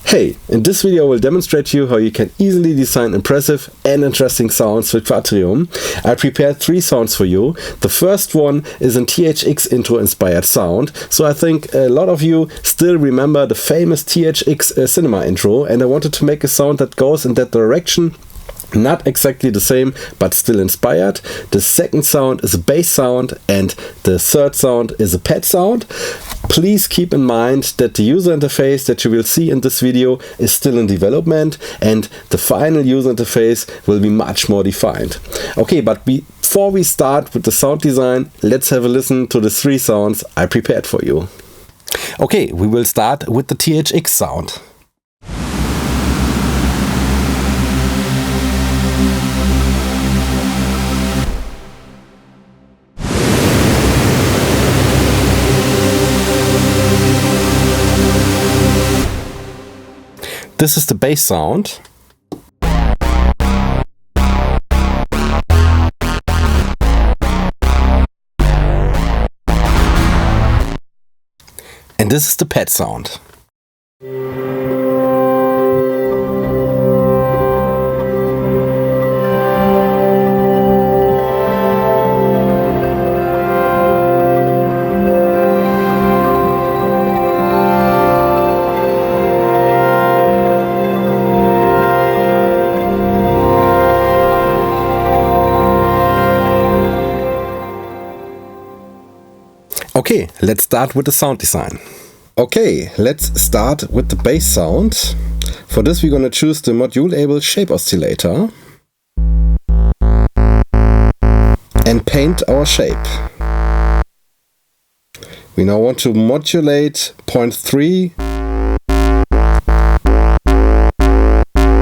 Hey, in this video I will demonstrate to you how you can easily design impressive and interesting sounds with QUADRIUM. I prepared 3 sounds for you. The first one is a THX intro inspired sound, so I think a lot of you still remember the famous THX cinema intro, and I wanted to make a sound that goes in that direction. Not exactly the same, but still inspired. The second sound is a bass sound, and the third sound is a pad sound. Please keep in mind that the user interface that you will see in this video is still in development, and the final user interface will be much more defined. Okay, but before we start with the sound design, let's have a listen to the 3 sounds I prepared for you. Okay, we will start with the THX sound. This is the bass sound. And this is the pad sound. Okay, let's start with the sound design. Okay, let's start with the bass sound. For this we're gonna choose the module-able shape oscillator and paint our shape. We now want to modulate 0.3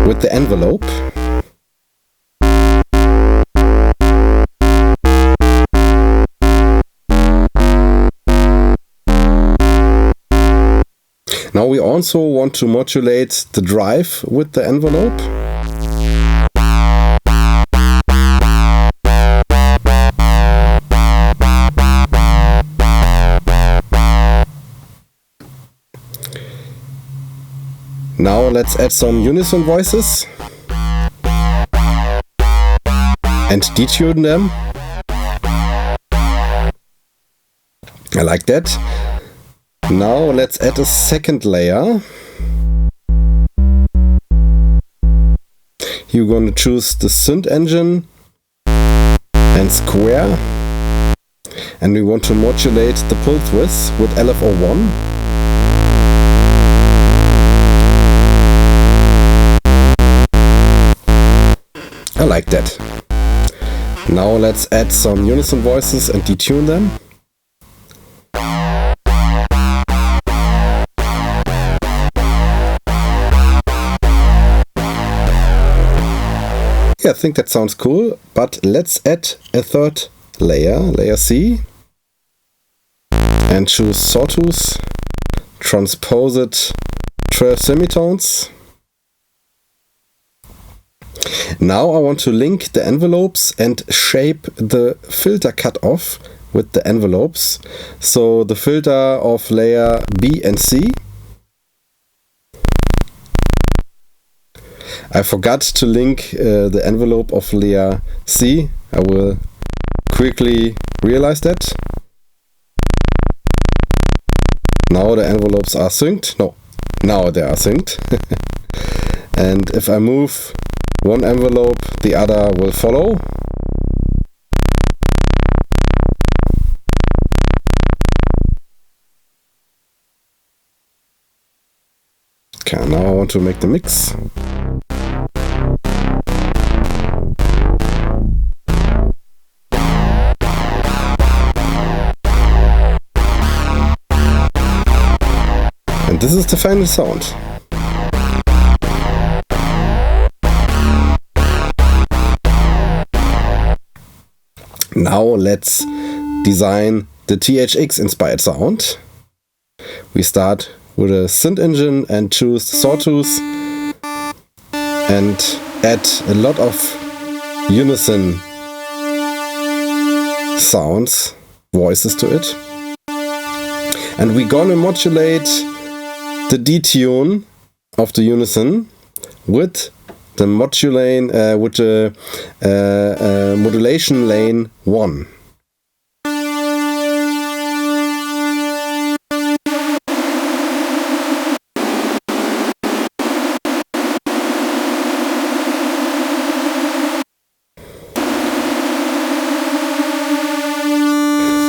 with the envelope. Now we also want to modulate the drive with the envelope. Now let's add some unison voices and detune them. I like that. Now let's add a second layer. You're going to choose the synth engine and square, and we want to modulate the pulse width with LFO1. I like that. Now let's add some unison voices and detune them. I think that sounds cool, but let's add a third layer, layer C, and choose sawtooth, transpose it 12 semitones. Now I want to link the envelopes and shape the filter cutoff with the envelopes. So the filter of layer B and C. I forgot to link the envelope of layer C. I will quickly realize that. Now the envelopes are synced. No, now they are synced. And if I move one envelope, the other will follow. Okay, now I want to make the mix. And this is the final sound. Now let's design the THX inspired sound. We start with a synth engine and choose the sawtooth and add a lot of unison sounds, voices to it. And we're gonna modulate the detune of the unison with the modulation lane 1.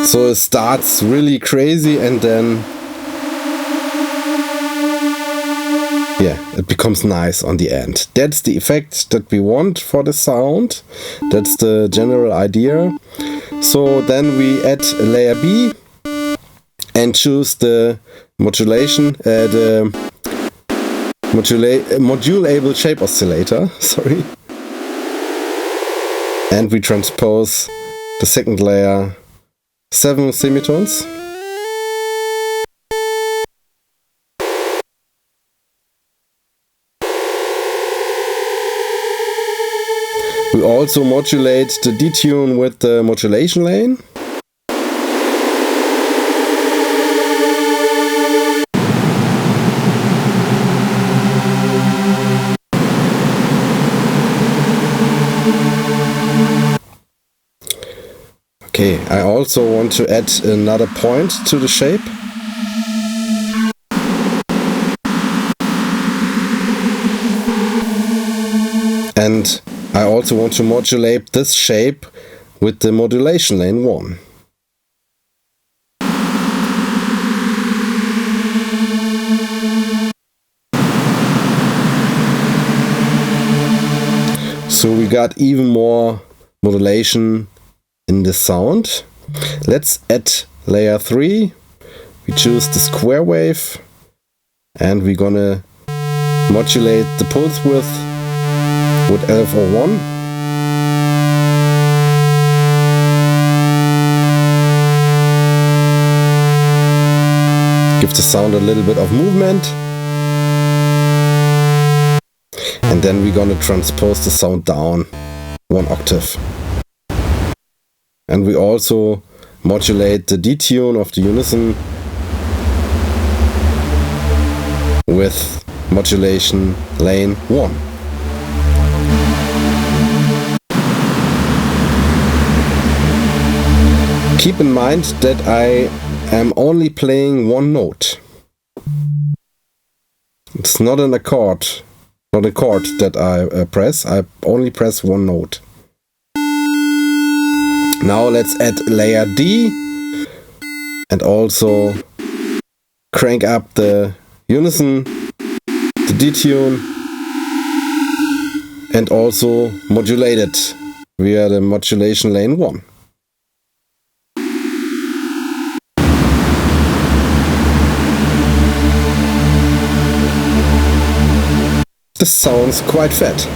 So it starts really crazy and then it becomes nice on the end. That's the effect that we want for the sound. That's the general idea. So then we add a layer B and choose the modulable shape oscillator. Sorry. And we transpose the second layer 7 semitones. We also modulate the detune with the modulation lane. Okay, I also want to add another point to the shape. And I also want to modulate this shape with the modulation lane 1. So we got even more modulation in the sound. Let's add layer 3. We choose the square wave and we're gonna modulate the pulse width with LFO1. Give the sound a little bit of movement. And then we're gonna transpose the sound down 1 octave. And we also modulate the detune of the unison with modulation lane 1. Keep in mind that I am only playing 1 note. It's not an accord, not a chord that I press. I only press 1 note. Now let's add layer D and also crank up the unison, the detune, and also modulate it via the modulation lane 1. This sounds quite fat.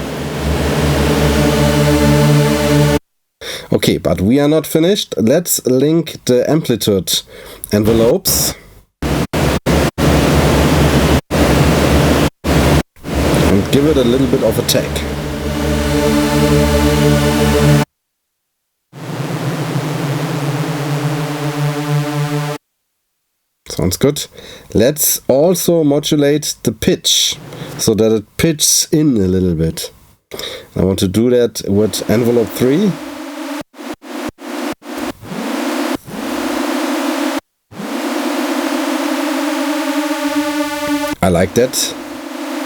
Okay, but we are not finished. Let's link the amplitude envelopes. And give it a little bit of a tag. Sounds good. Let's also modulate the pitch so that it pitches in a little bit. I want to do that with envelope 3. I like that.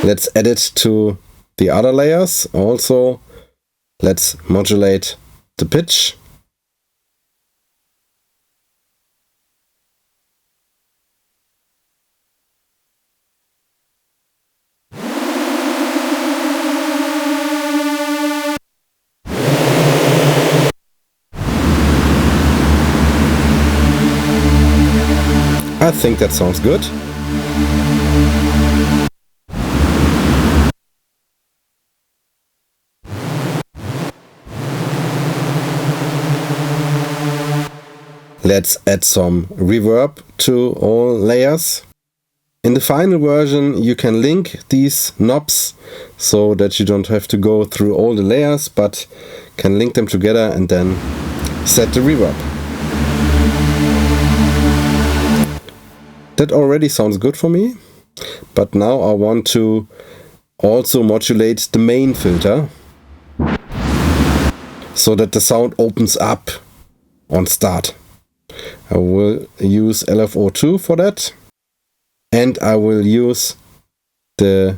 Let's add it to the other layers. Also, let's modulate the pitch. I think that sounds good. Let's add some reverb to all layers. In the final version you can link these knobs so that you don't have to go through all the layers, but can link them together and then set the reverb. That already sounds good for me. But now I want to also modulate the main filter so that the sound opens up on start. I will use LFO2 for that, and I will use the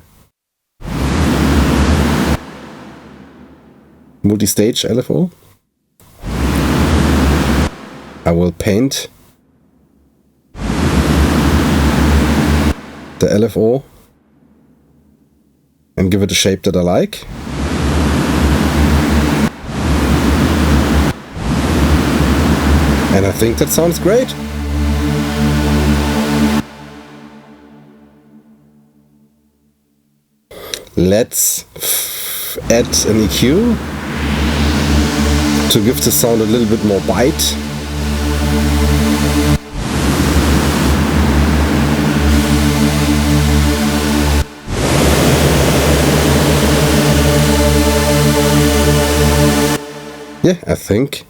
multi-stage LFO. I will paint the LFO and give it a shape that I like. And I think that sounds great. Let's add an EQ to give the sound a little bit more bite. Yeah, I think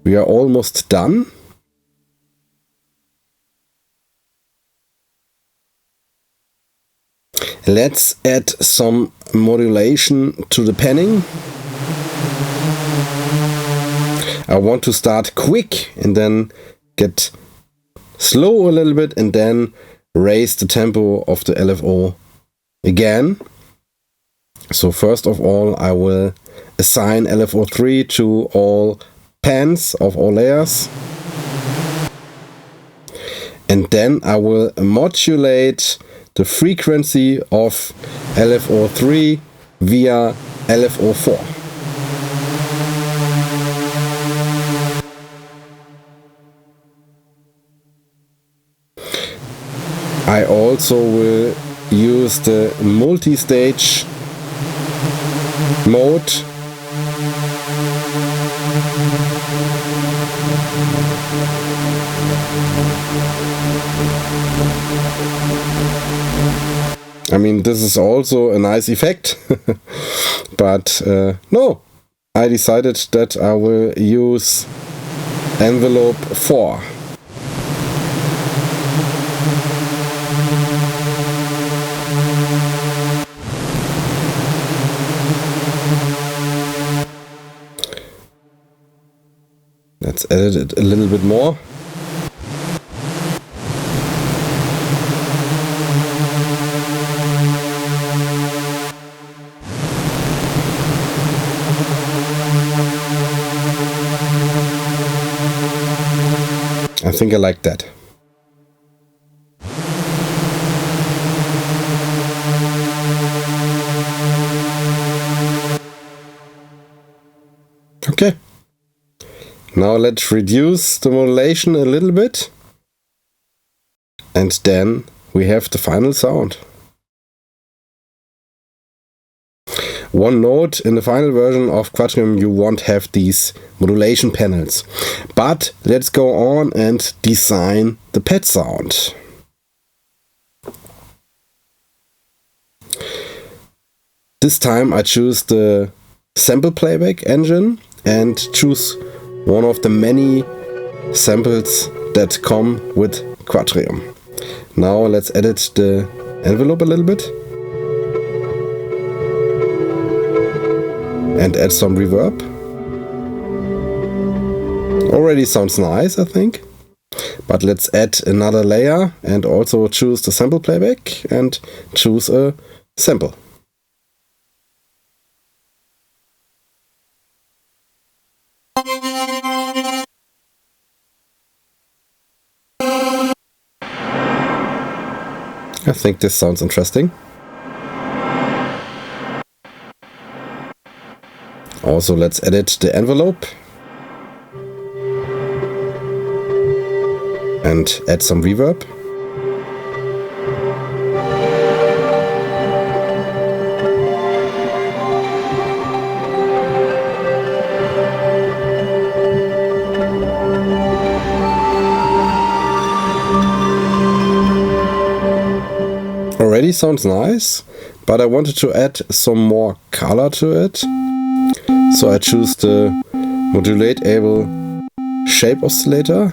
we are almost done. Let's add some modulation to the panning. I want to start quick and then get slow a little bit and then raise the tempo of the LFO again. So first of all, I will assign LFO3 to all pans of all layers. And then I will modulate the frequency of LFO3 via LFO4. I also will use the multi-stage mode . I mean, this is also a nice effect, but no, I decided that I will use envelope 4. Let's edit it a little bit more. I think I like that. Okay. Now let's reduce the modulation a little bit. And then we have the final sound. One note, in the final version of QUADRIUM you won't have these modulation panels. But let's go on and design the pad sound. This time I choose the sample playback engine and choose one of the many samples that come with QUADRIUM. Now let's edit the envelope a little bit. And add some reverb. Already sounds nice, I think. But let's add another layer and also choose the sample playback and choose a sample. I think this sounds interesting. Also, let's edit the envelope and add some reverb. Already sounds nice, but I wanted to add some more color to it. So I choose the modulate-able shape oscillator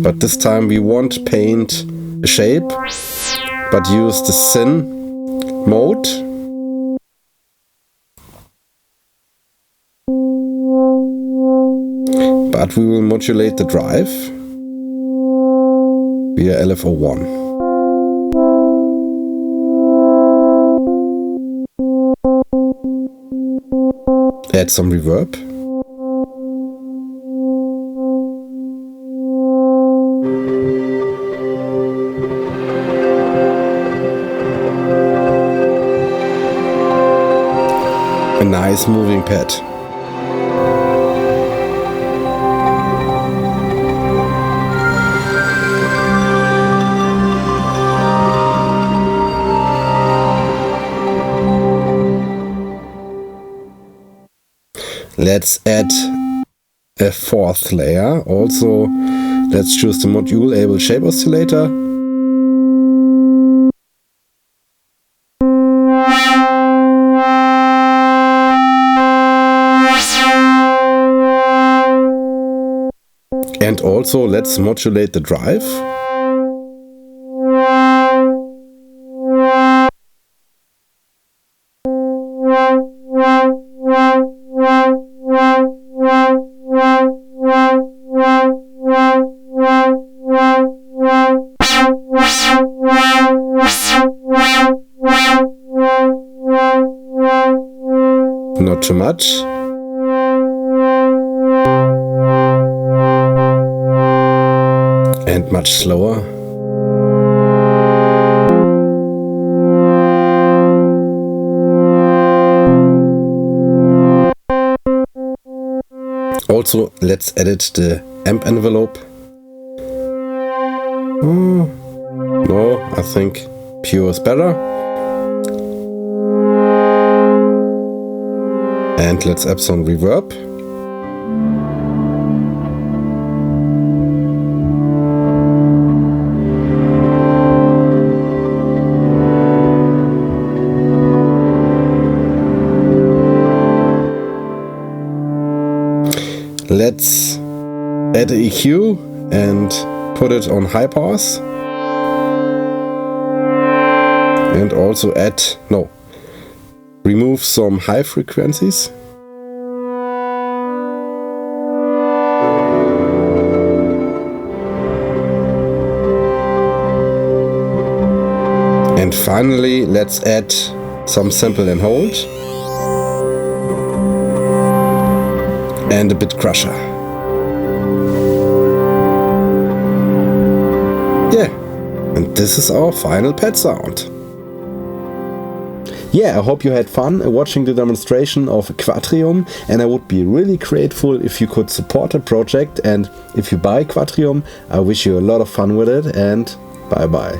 but this time we won't paint a shape, but use the scene mode. But we will modulate the drive via LFO1. Add some reverb. A nice moving pad. Let's add a fourth layer. Also, let's choose the module-able shape oscillator. And also, let's modulate the drive. Not too much. And much slower. Also, let's edit the amp envelope. No, I think pure is better. And let's add some reverb. Let's add an EQ and put it on high pass. And also remove some high frequencies. And finally, let's add some sample and hold. And a bit crusher. Yeah, and this is our final pad sound. Yeah, I hope you had fun watching the demonstration of QUADRIUM, and I would be really grateful if you could support the project, and if you buy QUADRIUM, I wish you a lot of fun with it, and bye bye.